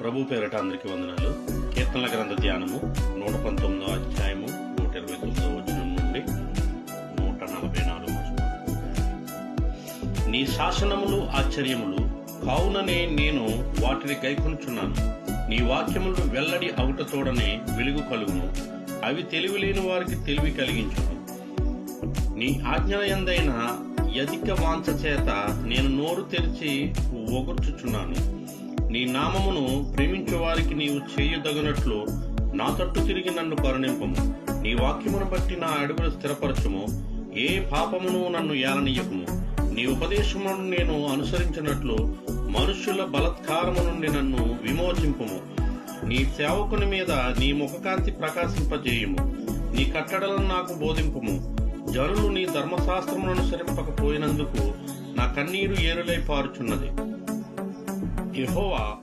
ప్రభు పేరట అందరికీ వందనాలు. కీర్తనల గ్రంథ ధ్యానము 119వ అధ్యాయము 129వ వచనం నుండి 144 వచనం. నీ శాసనములు ఆశ్చర్యములు, కావుననే నేను వాటిని గైకొనుచున్నాను. నీ వాక్యములు వెల్లడి అవుటతోడనే వెలుగు కలుగును, అవి తెలివిలేని వారికి తెలివి కలిగించును. నీ ఆజ్ఞయందైన అధిక వాంఛ చేత నేను నోరు తెరిచి ఒగుర్చుచున్నాను. నీ నామమును ప్రేమించే వారికి నీవు చేయదగినట్లు నా తట్టు తిరిగి నన్ను కరుణింపము. నీ వాక్యమును బట్టి నా అడుగులు స్థిరపరచుము. ఏ పాపమును నన్ను ఏలనీయకుము. నీ ఉపదేశమును నేను అనుసరించినట్లు మనుష్యుల బలత్కారము నుండి నన్ను విమోచింపుము. నీ సేవకుని మీద నీ ముఖకాంతి ప్రకాశింపజేయుము. నీ కట్టడలను నాకు బోధింపుము. జనులు నీ ధర్మశాస్త్రమును అనుసరింపకపోయినందుకు నా కన్నీరు ఏరులై పారుచున్నది. యెహోవా